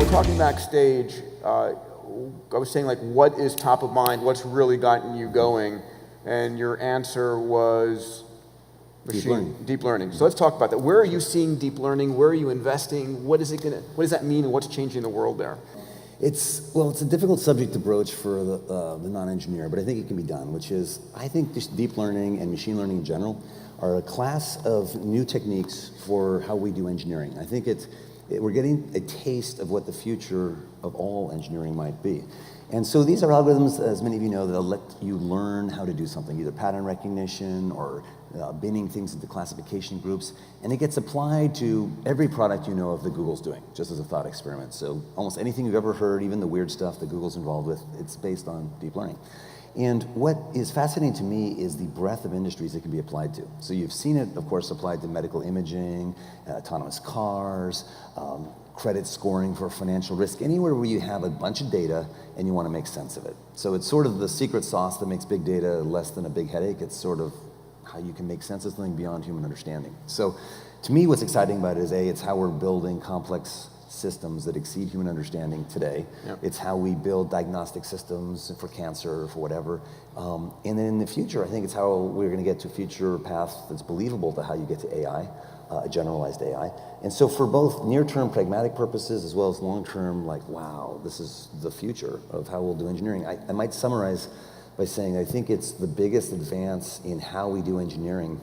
we're talking backstage, I was saying, like, what is top of mind? What's really gotten you going? And your answer was deep learning. So let's talk about that. Where are you seeing deep learning? Where are you investing? What does that mean, and what's changing the world there? It's a difficult subject to broach for the non-engineer, but I think it can be done, which is, I think just deep learning and machine learning in general are a class of new techniques for how we do engineering. I think we're getting a taste of what the future of all engineering might be. And so these are algorithms, as many of you know, that'll let you learn how to do something, either pattern recognition or binning things into classification groups, and it gets applied to every product you know of that Google's doing, just as a thought experiment. So almost anything you've ever heard, even the weird stuff that Google's involved with, it's based on deep learning. And what is fascinating to me is the breadth of industries it can be applied to. So you've seen it, of course, applied to medical imaging, autonomous cars, credit scoring for financial risk, anywhere where you have a bunch of data and you want to make sense of it. So it's sort of the secret sauce that makes big data less than a big headache. It's sort of how you can make sense of something beyond human understanding. So to me, what's exciting about it is, it's how we're building complex systems that exceed human understanding today. Yep. It's how we build diagnostic systems for cancer or for whatever. And then in the future, I think it's how we're going to get to a future path that's believable to how you get to AI, generalized AI. And so for both near-term pragmatic purposes as well as long-term, like, wow, this is the future of how we'll do engineering. I might summarize by saying I think it's the biggest advance in how we do engineering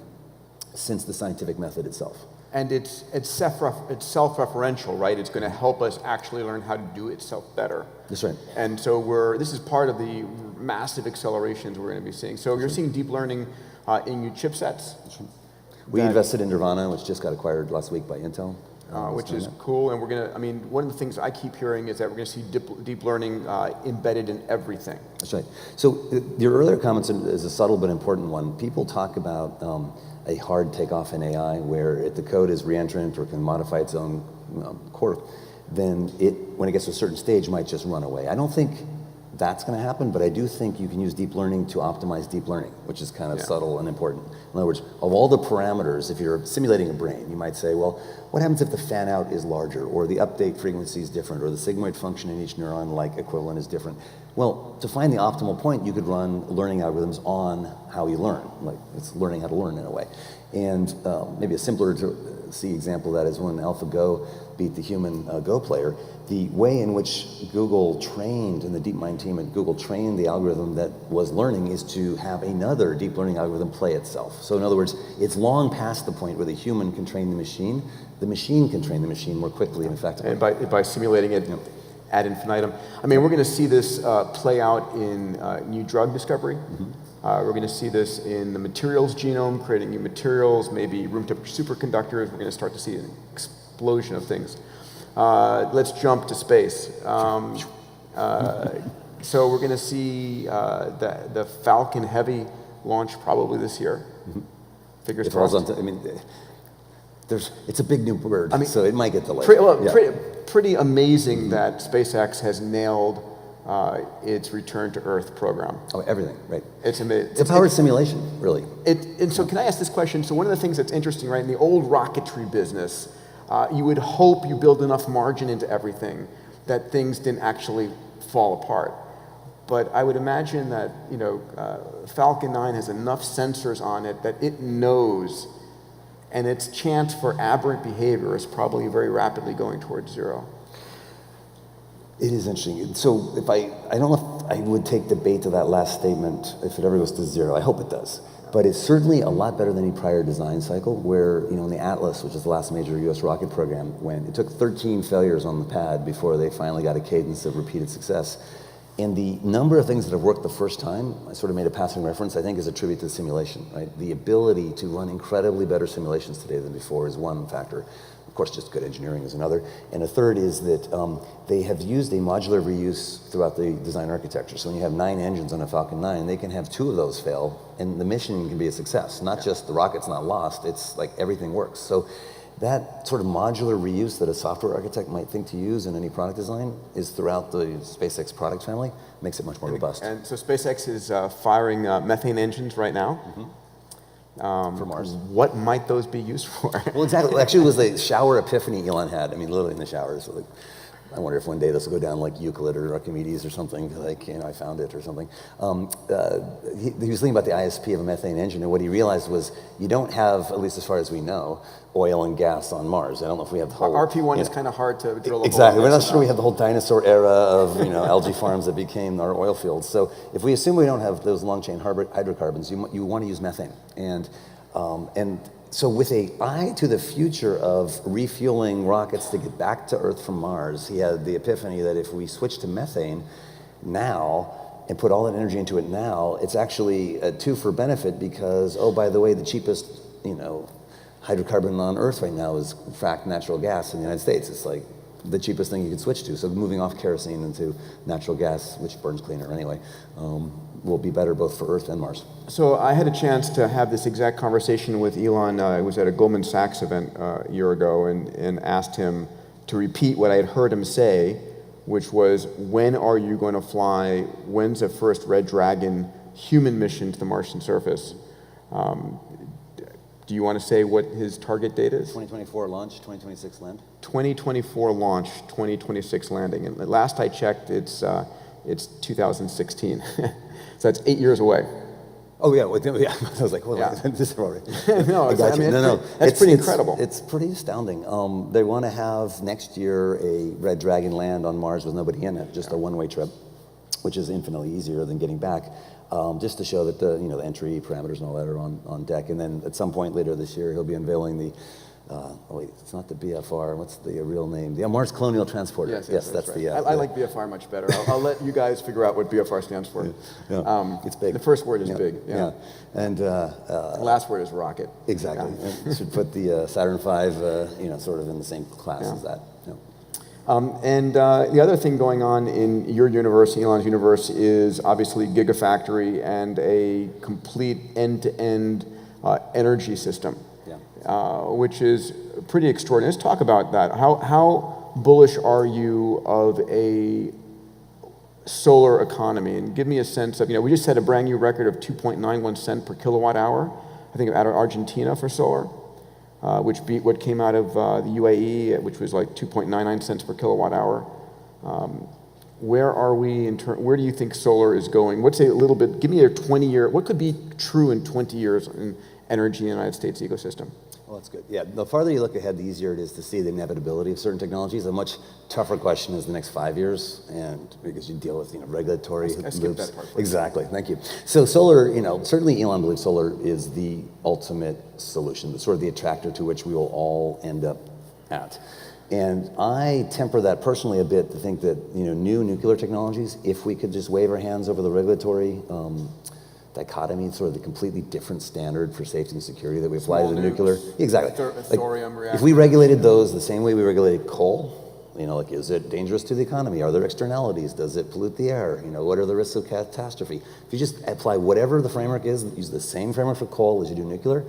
since the scientific method itself. And it's self-referential, right? It's going to help us actually learn how to do itself better. That's right. And so this is part of the massive accelerations we're going to be seeing. So you're seeing deep learning in your chipsets. That's right. We invested in Nirvana, which just got acquired last week by Intel. Which is cool. And we're going to, one of the things I keep hearing is that we're going to see deep learning embedded in everything. That's right. So your earlier comments is a subtle but important one. People talk about a hard takeoff in AI where if the code is reentrant or can modify its own core, then when it gets to a certain stage, might just run away. I don't think that's going to happen, but I do think you can use deep learning to optimize deep learning, which is kind of subtle and important. In other words, of all the parameters, if you're simulating a brain, you might say, well, what happens if the fan out is larger, or the update frequency is different, or the sigmoid function in each neuron equivalent is different? Well, to find the optimal point, you could run learning algorithms on how you learn, like it's learning how to learn in a way. And maybe a simpler to see example of that is when AlphaGo beat the human Go player. The way in which Google trained, and the DeepMind team at Google trained the algorithm that was learning is to have another deep learning algorithm play itself. So in other words, it's long past the point where the human can train the machine can train the machine more quickly and effectively. And by simulating it ad infinitum. We're going to see this play out in new drug discovery. Mm-hmm. We're going to see this in the materials genome, creating new materials, maybe room temperature superconductors. We're going to start to see an explosion of things. Let's jump to space. So we're going to see the Falcon Heavy launch probably this year. Mm-hmm. Fingers crossed. It's a big new bird, so it might get delayed. Pretty amazing that SpaceX has nailed its return to Earth program. Oh, everything, right. It's amazing. It's a powered simulation, really. And so can I ask this question? So one of the things that's interesting, right, in the old rocketry business, you would hope you build enough margin into everything that things didn't actually fall apart. But I would imagine that, Falcon 9 has enough sensors on it that it knows, and its chance for aberrant behavior is probably very rapidly going towards zero. It is interesting. So I don't know if I would take the bait of that last statement if it ever goes to zero. I hope it does. But it's certainly a lot better than any prior design cycle where, in the Atlas, which is the last major US rocket program, when it took 13 failures on the pad before they finally got a cadence of repeated success. And the number of things that have worked the first time, I sort of made a passing reference, I think is a tribute to simulation, right? The ability to run incredibly better simulations today than before is one factor. Of course, just good engineering is another. And a third is that they have used a modular reuse throughout the design architecture. So when you have 9 engines on a Falcon 9, they can have 2 of those fail, and the mission can be a success. Not just the rocket's not lost, it's like everything works. So that sort of modular reuse that a software architect might think to use in any product design is throughout the SpaceX product family, makes it much more robust. And so SpaceX is firing methane engines right now. Mm-hmm. For Mars. What might those be used for? Well, exactly. Actually, it was the shower epiphany Elon had. Literally in the shower. So I wonder if one day this will go down like Euclid or Archimedes or something, like, I found it or something. He was thinking about the ISP of a methane engine, and what he realized was you don't have, at least as far as we know, oil and gas on Mars. I don't know if we have the whole... RP1 is kind of hard to drill a Exactly. hole. We're not sure we have the whole dinosaur era of algae farms that became our oil fields. So if we assume we don't have those long-chain hydrocarbons, you want to use methane. And so with an eye to the future of refueling rockets to get back to Earth from Mars, he had the epiphany that if we switch to methane now and put all that energy into it now, it's actually a two for benefit because, oh, by the way, the cheapest, hydrocarbon on Earth right now is fracked natural gas in the United States. It's like the cheapest thing you could switch to. So moving off kerosene into natural gas, which burns cleaner anyway, will be better both for Earth and Mars. So I had a chance to have this exact conversation with Elon. I was at a Goldman Sachs event a year ago and asked him to repeat what I had heard him say, which was, when are you going to fly? When's the first Red Dragon human mission to the Martian surface? Do you want to say what his target date is? 2024 launch, 2026 land. 2024 launch, 2026 landing. And last I checked, it's 2016. So that's 8 years away. Oh yeah, yeah. I was like, well, this is already. No, that's pretty incredible. It's pretty astounding. They want to have next year a Red Dragon land on Mars with nobody in it, just a one-way trip, which is infinitely easier than getting back. Just to show that the entry parameters and all that are on deck, and then at some point later this year he'll be unveiling the it's not the BFR. What's the real name? The Mars Colonial Transporter. Yes, that's right. I like BFR much better. I'll let you guys figure out what BFR stands for. It's big. The first word is big. Yeah. And the last word is rocket. Exactly. Yeah. Should put the Saturn V, sort of in the same class as that. And the other thing going on in your universe, Elon's universe, is obviously Gigafactory and a complete end-to-end energy system, which is pretty extraordinary. Let's talk about that. How bullish are you of a solar economy? And give me a sense of, we just set a brand new record of 2.91 cents per kilowatt hour, I think out of Argentina for solar. Which beat what came out of the UAE, which was like 2.99 cents per kilowatt hour. Where are we where do you think solar is going? What's a little bit, give me a 20-year, what could be true in 20 years in energy in the United States ecosystem? Well, that's good. Yeah, the farther you look ahead, the easier it is to see the inevitability of certain technologies. A much tougher question is the next 5 years, and because you deal with regulatory loops. I skipped that part. Exactly. Thank you. So solar, certainly Elon believes solar is the ultimate solution, sort of the attractor to which we will all end up at. And I temper that personally a bit to think that new nuclear technologies, if we could just wave our hands over the regulatory dichotomy, sort of the completely different standard for safety and security that we apply to the nuclear. Exactly. Thorium reactor. If we regulated those the same way we regulated coal, is it dangerous to the economy? Are there externalities? Does it pollute the air? What are the risks of catastrophe? If you just apply whatever the framework is, use the same framework for coal as you do nuclear,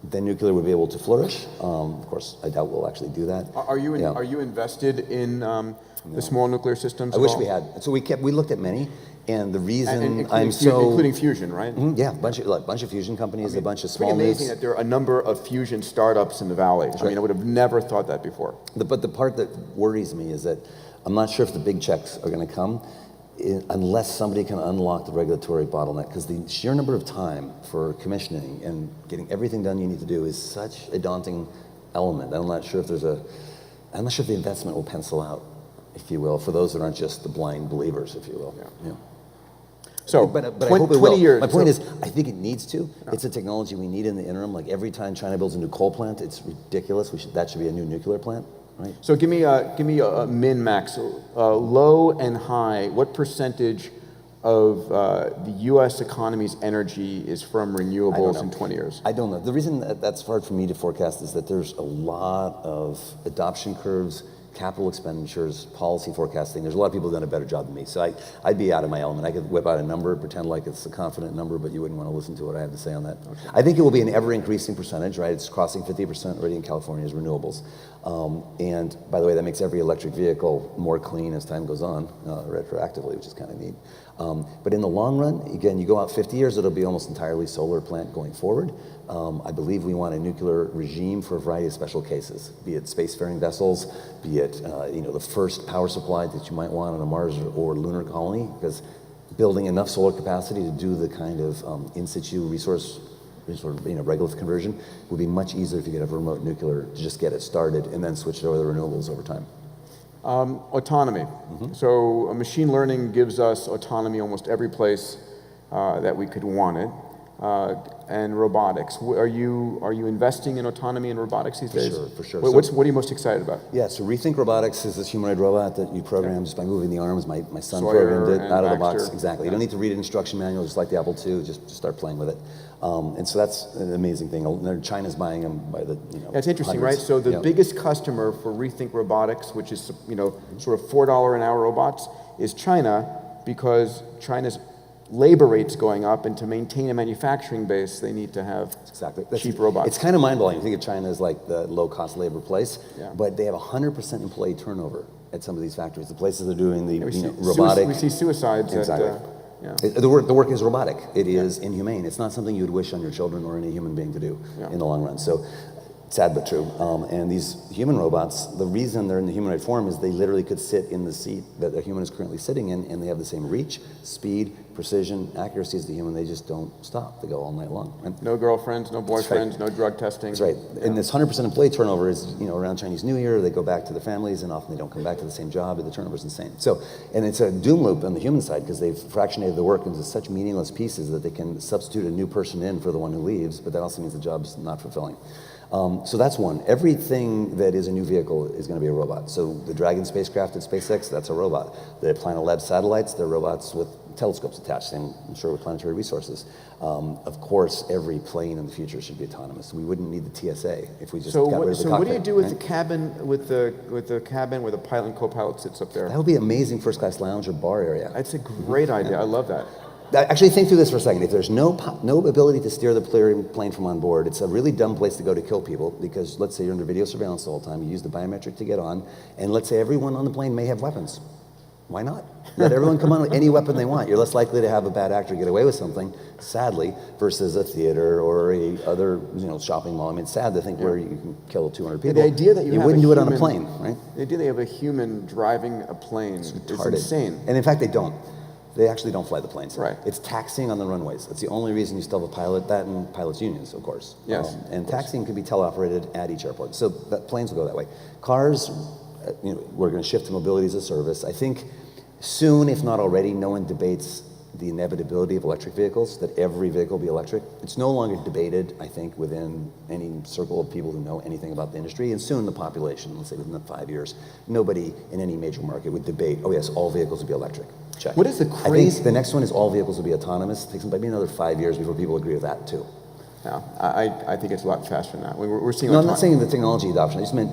then nuclear would be able to flourish. Of course, I doubt we'll actually do that. Are you invested in the small nuclear systems? I wish we had. So we looked at many. And the reason including fusion, right? Yeah, a bunch of fusion companies, a bunch of small nukes. It's amazing that there are a number of fusion startups in the valley. Right. I would have never thought that before. But the part that worries me is that I'm not sure if the big checks are going to come unless somebody can unlock the regulatory bottleneck, because the sheer number of time for commissioning and getting everything done you need to do is such a daunting element. I'm not sure if the investment will pencil out, if you will, for those that aren't just the blind believers, if you will. Yeah. So, but I hope it 20 will. years. My point is, I think it needs to. It's a technology we need in the interim. Like every time China builds a new coal plant, it's ridiculous. That should be a new nuclear plant, right? So give me a min max, low and high. What percentage of the U.S. economy's energy is from renewables in 20 years? I don't know. The reason that's hard for me to forecast is that there's a lot of adoption curves, capital expenditures, policy forecasting. There's a lot of people who've done a better job than me. So I'd be out of my element. I could whip out a number, pretend like it's a confident number, but you wouldn't want to listen to what I have to say on that. Okay. I think it will be an ever-increasing percentage, right? It's crossing 50% already in California as renewables. And by the way, that makes every electric vehicle more clean as time goes on, retroactively, which is kind of neat. But in the long run, again, you go out 50 years, it'll be almost entirely solar plant going forward. I believe we want a nuclear regime for a variety of special cases, be it spacefaring vessels, be it the first power supply that you might want on a Mars or lunar colony, because building enough solar capacity to do the kind of in situ resource regolith conversion would be much easier if you could have remote nuclear to just get it started and then switch it over to renewables over time. Autonomy. So machine learning gives us autonomy almost every place that we could want it. And robotics. Are you investing in autonomy and robotics these days? For sure. What are you most excited about? Yeah, so Rethink Robotics is this humanoid robot that you program just by moving the arms. My son Sawyer programmed it and out of the Baxter. box. Exactly. You don't need to read an instruction manual, just like the Apple II. Just start playing with it. And so that's an amazing thing. China's buying them by the That's interesting, hundreds. right? So the biggest customer for Rethink Robotics, which is sort of $4 an hour robots, is China, because China's labor rate's going up, and to maintain a manufacturing base, they need to have cheap robots. It's kind of mind-blowing. You think of China as like the low-cost labor place, Yeah. but they have 100% employee turnover at some of these factories. The places they're doing the we see robotic. We see suicides. Exactly. The work is robotic. It is inhumane. It's not something you would wish on your children or any human being to do in the long run. So, sad but true. And these human robots, the reason they're in the humanoid form is they literally could sit in the seat that a human is currently sitting in, and they have the same reach, speed, precision, accuracy as the human. They just don't stop. They go all night long. Right? No girlfriends, no boyfriends, no drug testing. That's right. Yeah. And this 100% employee turnover is, around Chinese New Year, they go back to their families, and often they don't come back to the same job, and the turnover is insane. So, and it's a doom loop on the human side, because they've fractionated the work into such meaningless pieces that they can substitute a new person in for the one who leaves, but that also means the job's not fulfilling. So that's one. Everything that is a new vehicle is going to be a robot. So the Dragon spacecraft at SpaceX, that's a robot. The Planet Lab satellites, they're robots with telescopes attached, and I'm sure with planetary resources. Of course, every plane in the future should be autonomous. We wouldn't need the TSA if we just got rid of the cockpit. So what do you do with the cabin, with the cabin where the pilot and co-pilot sits up there? That would be amazing first-class lounge or bar area. That's a great idea. I love that. Actually, think through this for a second. If there's no ability to steer the plane from on board, it's a really dumb place to go to kill people, because let's say you're under video surveillance the whole time, you use the biometric to get on, and let's say everyone on the plane may have weapons. Why not? Let everyone come on with any weapon they want. You're less likely to have a bad actor get away with something, sadly, versus a theater or a other shopping mall. I mean, it's sad to think where you can kill 200 people. The idea that you wouldn't do it on a plane, right? The idea that you have a human driving a plane is insane. And in fact, they don't. They actually don't fly the planes. Right. It's taxiing on the runways. That's the only reason you still have a pilot. That and pilots' unions, of course. Yes. And taxiing can be teleoperated at each airport. So planes will go that way. Cars, we're going to shift to mobility as a service. I think soon, if not already, no one debates the inevitability of electric vehicles, that every vehicle be electric. It's no longer debated, I think, within any circle of people who know anything about the industry, and soon the population, let's say within 5 years, nobody in any major market would debate, oh yes, all vehicles will be electric. Check. What is the I think the next one is all vehicles will be autonomous. It takes maybe another 5 years before people agree with that too. Yeah, I think it's a lot faster than that. We're seeing. No, I'm not saying the technology adoption. I just meant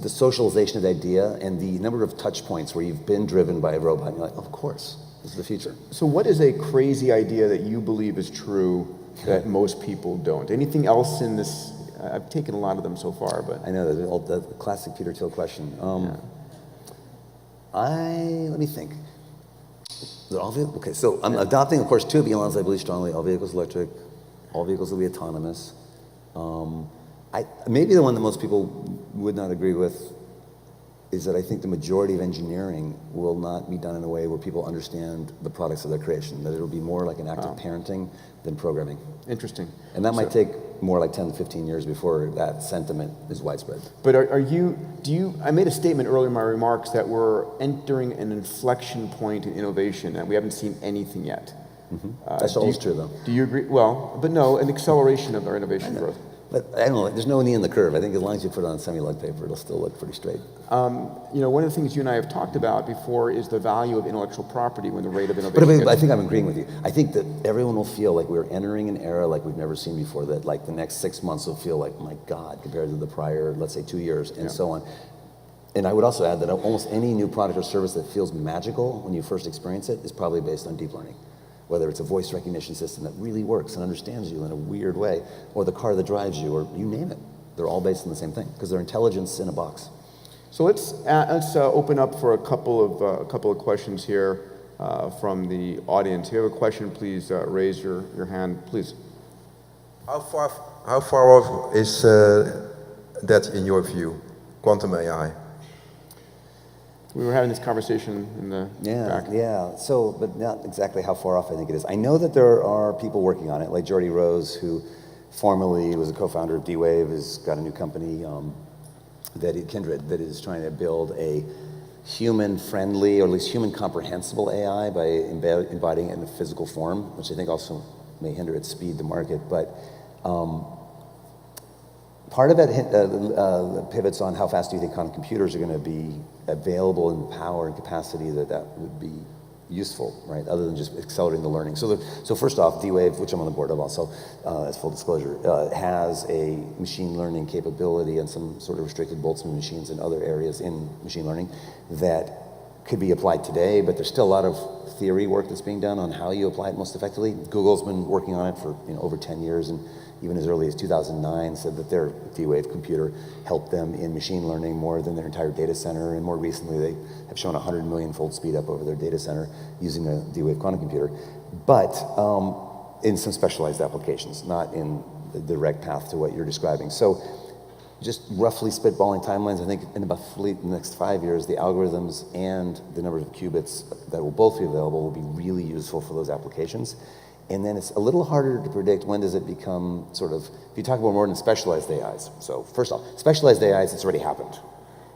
the socialization of the idea and the number of touch points where you've been driven by a robot, and you're like, of course, this is the future. So what is a crazy idea that you believe is true that most people don't? Anything else in this? I've taken a lot of them so far, but I know the classic Peter Thiel question. Let me think. Okay, so I'm adopting, of course, two of Elon's. I believe strongly all vehicles electric, all vehicles will be autonomous. Maybe the one that most people would not agree with is that I think the majority of engineering will not be done in a way where people understand the products of their creation, that it'll be more like an act of parenting than programming. Interesting. And that might take more like 10 to 15 years before that sentiment is widespread. But I made a statement earlier in my remarks that we're entering an inflection point in innovation, and we haven't seen anything yet. That's always true, though. Do you agree? Well, but no, an acceleration of our innovation growth. But I don't know, there's no knee in the curve. I think as long as you put it on semi-lug paper, it'll still look pretty straight. One of the things you and I have talked about before is the value of intellectual property when the rate of innovation But I think I'm agreeing with you. I think that everyone will feel like we're entering an era like we've never seen before, that like the next 6 months will feel like, my God, compared to the prior, let's say 2 years, and so on. And I would also add that almost any new product or service that feels magical when you first experience it is probably based on deep learning. Whether it's a voice recognition system that really works and understands you in a weird way, or the car that drives you, or you name it. They're all based on the same thing, because they're intelligence in a box. So let's open up for a couple of questions here. from the audience. If you have a question, please raise your hand, please. How far off is that in your view, quantum AI? We were having this conversation in the back. Yeah. So, but not exactly how far off I think it is. I know that there are people working on it, like Jordy Rose, who formerly was a co-founder of D-Wave, has got a new company, Kindred, that is trying to build a human-friendly, or at least human-comprehensible AI by embodying it in a physical form, which I think also may hinder its speed to market. But part of that pivots on how fast do you think quantum computers are going to be available in power and capacity that would be useful, right? Other than just accelerating the learning. So first off, D-Wave, which I'm on the board of also, as full disclosure, has a machine learning capability and some sort of restricted Boltzmann machines and other areas in machine learning that could be applied today, but there's still a lot of theory work that's being done on how you apply it most effectively. Google's been working on it for over 10 years, and even as early as 2009 said that their D-Wave computer helped them in machine learning more than their entire data center, and more recently they have shown 100 million-fold speed up over their data center using a D-Wave quantum computer, but in some specialized applications, not in the direct path to what you're describing. So just roughly spitballing timelines, I think in about the next 5 years, the algorithms and the number of qubits that will both be available will be really useful for those applications. And then it's a little harder to predict when does it become sort of, if you talk about more than specialized AIs. So first off, specialized AIs, it's already happened.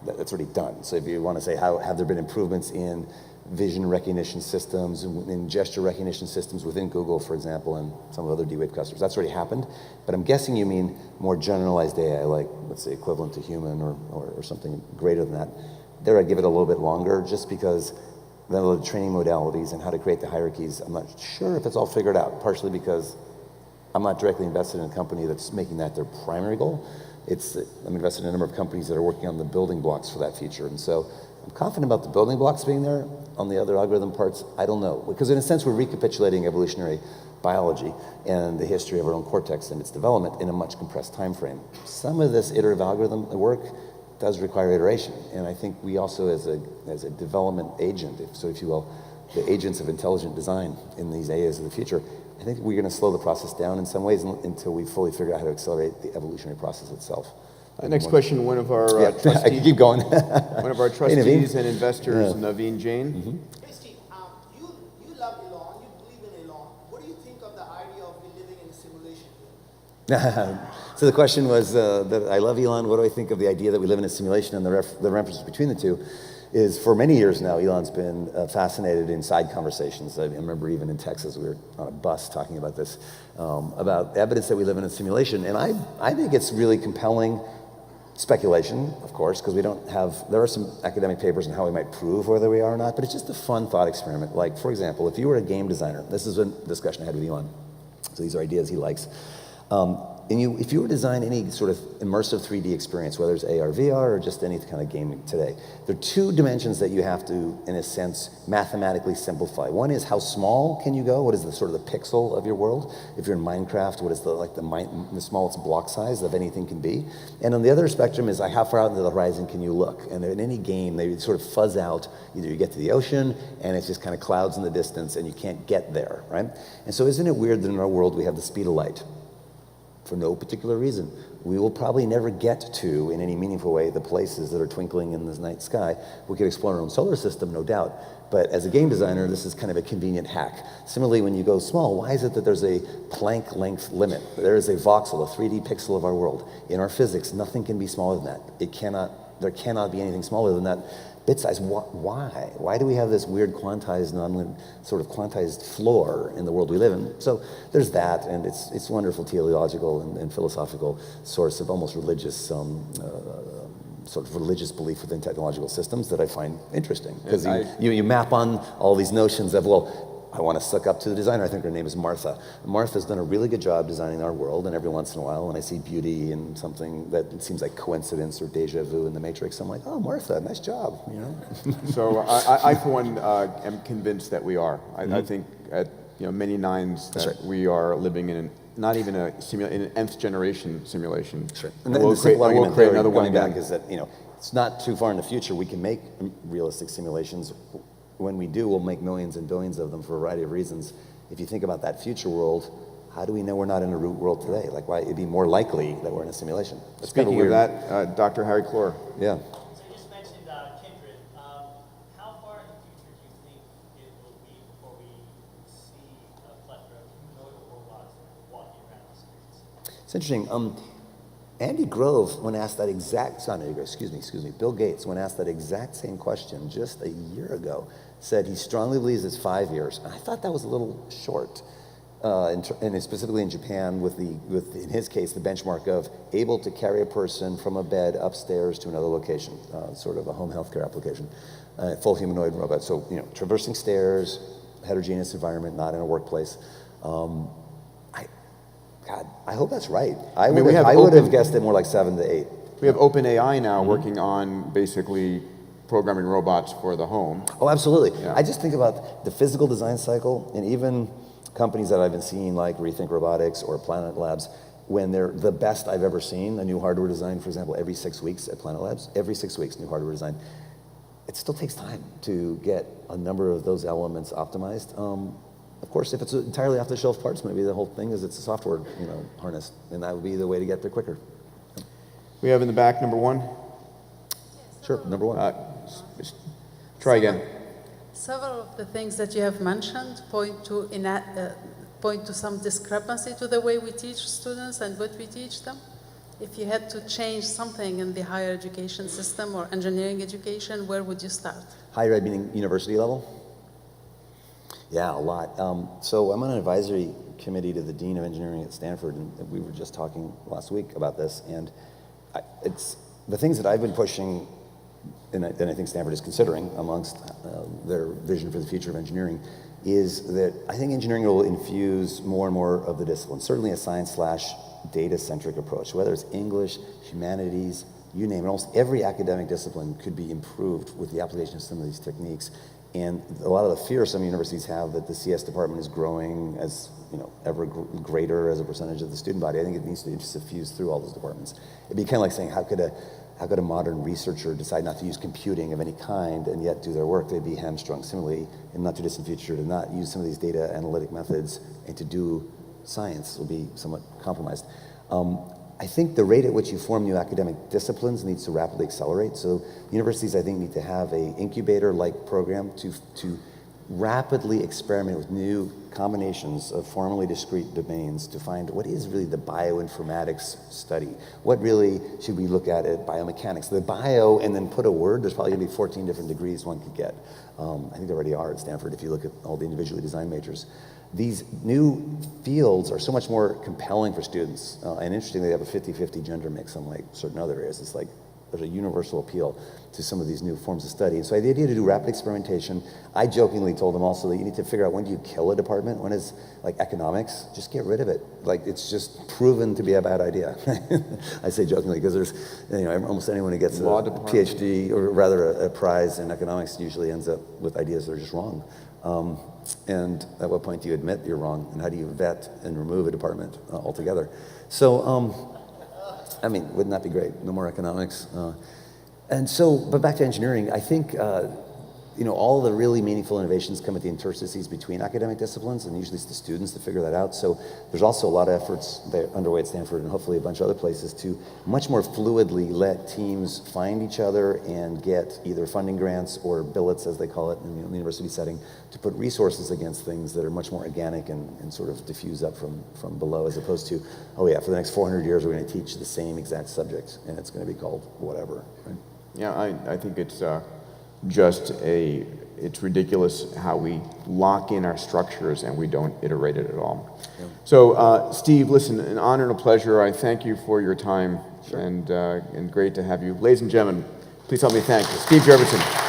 That's already done. So if you want to say, have there been improvements in vision recognition systems, in gesture recognition systems within Google, for example, and some of other D-Wave customers, that's already happened. But I'm guessing you mean more generalized AI, like, let's say, equivalent to human or something greater than that. There I'd give it a little bit longer, just because the training modalities and how to create the hierarchies, I'm not sure if it's all figured out, partially because I'm not directly invested in a company that's making that their primary goal. I'm invested in a number of companies that are working on the building blocks for that feature. And so I'm confident about the building blocks being there. On the other algorithm parts, I don't know. Because in a sense, we're recapitulating evolutionary biology and the history of our own cortex and its development in a much compressed time frame. Some of this iterative algorithm work does require iteration, and I think we also, as a development agent, if you will, the agents of intelligent design in these AIs of the future, I think we're going to slow the process down in some ways until we fully figure out how to accelerate the evolutionary process itself. Next question, one of our trustees. I can keep going. One of our trustees and investors, Naveen Jain. Mm-hmm. Hey Steve, you love Elon, you believe in Elon. What do you think of the idea of living in a simulation? So the question was that I love Elon. What do I think of the idea that we live in a simulation? And the reference between the two is, for many years now, Elon's been fascinated in side conversations. I remember even in Texas, we were on a bus talking about this, about evidence that we live in a simulation. And I think it's really compelling speculation, of course, because there are some academic papers on how we might prove whether we are or not, but it's just a fun thought experiment. Like, for example, if you were a game designer, this is a discussion I had with Elon, so these are ideas he likes. If you were to design any sort of immersive 3D experience, whether it's AR, VR, or just any kind of gaming today, there are two dimensions that you have to, in a sense, mathematically simplify. One is how small can you go? What is the sort of the pixel of your world? If you're in Minecraft, what is the smallest block size of anything can be? And on the other spectrum is how far out into the horizon can you look? And in any game, they sort of fuzz out. Either you get to the ocean, and it's just kind of clouds in the distance, and you can't get there, right? And so isn't it weird that in our world we have the speed of light? For no particular reason. We will probably never get to, in any meaningful way, the places that are twinkling in the night sky. We could explore our own solar system, no doubt, but as a game designer, this is kind of a convenient hack. Similarly, when you go small, why is it that there's a Planck length limit? There is a voxel, a 3D pixel of our world. In our physics, nothing can be smaller than that. There cannot be anything smaller than that bit size. Why? Why do we have this weird quantized, sort of quantized floor in the world we live in? So there's that, and it's wonderful teleological and philosophical source of almost religious, sort of religious belief within technological systems that I find interesting. Because you map on all these notions of, well, I want to suck up to the designer. I think her name is Martha. Martha's done a really good job designing our world, and every once in a while when I see beauty in something that seems like coincidence or deja vu in the Matrix, I'm like, oh, Martha, nice job, you know? So I for one, am convinced that we are. I think at many nines that we are living in not even in an nth generation simulation. Sure. And we'll create another one again. Is that, it's not too far in the future we can make realistic simulations when we do, we'll make millions and billions of them for a variety of reasons. If you think about that future world, how do we know we're not in a root world today? Like, why it'd be more likely that we're in a simulation? That's kind Speaking of that, Dr. Harry Clore. Yeah. So you just mentioned kindred. How far in the future do you think it will be before we see a plethora of humanoid robots walking around the streets? It's interesting. Andy Grove, when asked that exact, not Andy Grove, excuse me, Bill Gates, when asked that exact same question just a year ago, said he strongly believes it's 5 years. And I thought that was a little short. And specifically in Japan, with in his case, the benchmark of able to carry a person from a bed upstairs to another location, sort of a home healthcare application, full humanoid robot. So, traversing stairs, heterogeneous environment, not in a workplace. I hope that's right. I would have guessed it more like 7 to 8. We have OpenAI now working on basically programming robots for the home. Oh, absolutely. Yeah. I just think about the physical design cycle, and even companies that I've been seeing like Rethink Robotics or Planet Labs, when they're the best I've ever seen, a new hardware design, for example, every 6 weeks at Planet Labs, every 6 weeks, new hardware design. It still takes time to get a number of those elements optimized. Of course, if it's entirely off-the-shelf parts, maybe the whole thing is it's a software, harness, and that would be the way to get there quicker. We have in the back, number 1. Sure, number 1. Try again. Several of the things that you have mentioned point to some discrepancy to the way we teach students and what we teach them. If you had to change something in the higher education system or engineering education, where would you start? Higher ed meaning university level? Yeah, a lot. So I'm on an advisory committee to the Dean of Engineering at Stanford, and we were just talking last week about this, and it's the things that I've been pushing, and I think Stanford is considering amongst their vision for the future of engineering, is that I think engineering will infuse more and more of the disciplines, certainly a science/data-centric approach, whether it's English, humanities, you name it. Almost every academic discipline could be improved with the application of some of these techniques. And a lot of the fear some universities have that the CS department is growing as ever greater as a percentage of the student body. I think it needs to just suffuse through all those departments. It'd be kind of like saying, how could a modern researcher decide not to use computing of any kind and yet do their work? They'd be hamstrung. Similarly, in the not too distant future, to not use some of these data analytic methods and to do science will be somewhat compromised. I think the rate at which you form new academic disciplines needs to rapidly accelerate. So universities, I think, need to have an incubator-like program to rapidly experiment with new combinations of formally discrete domains to find what is really the bioinformatics study. What really should we look at biomechanics? The bio, and then put a word, there's probably gonna be 14 different degrees one could get. I think there already are at Stanford if you look at all the individually designed majors. These new fields are so much more compelling for students. And interestingly, they have a 50-50 gender mix unlike certain other areas. It's like there's a universal appeal to some of these new forms of study. And so the idea to do rapid experimentation, I jokingly told them also that you need to figure out when do you kill a department, when is like economics, just get rid of it. Like it's just proven to be a bad idea. I say jokingly because there's, almost anyone who gets a PhD or rather a prize in economics usually ends up with ideas that are just wrong. And at what point do you admit you're wrong? And how do you vet and remove a department altogether? So, wouldn't that be great? No more economics. But back to engineering, I think, all the really meaningful innovations come at the interstices between academic disciplines, and usually it's the students that figure that out. So there's also a lot of efforts that underway at Stanford and hopefully a bunch of other places to much more fluidly let teams find each other and get either funding grants or billets, as they call it in the university setting, to put resources against things that are much more organic and sort of diffuse up from below, as opposed to, for the next 400 years we're going to teach the same exact subject and it's going to be called whatever. Right? Yeah, I think it's it's ridiculous how we lock in our structures and we don't iterate it at all. Yeah. So, Steve, listen, an honor and a pleasure. I thank you for your time. Sure. And great to have you. Ladies and gentlemen, please help me thank Steve Jurvetson.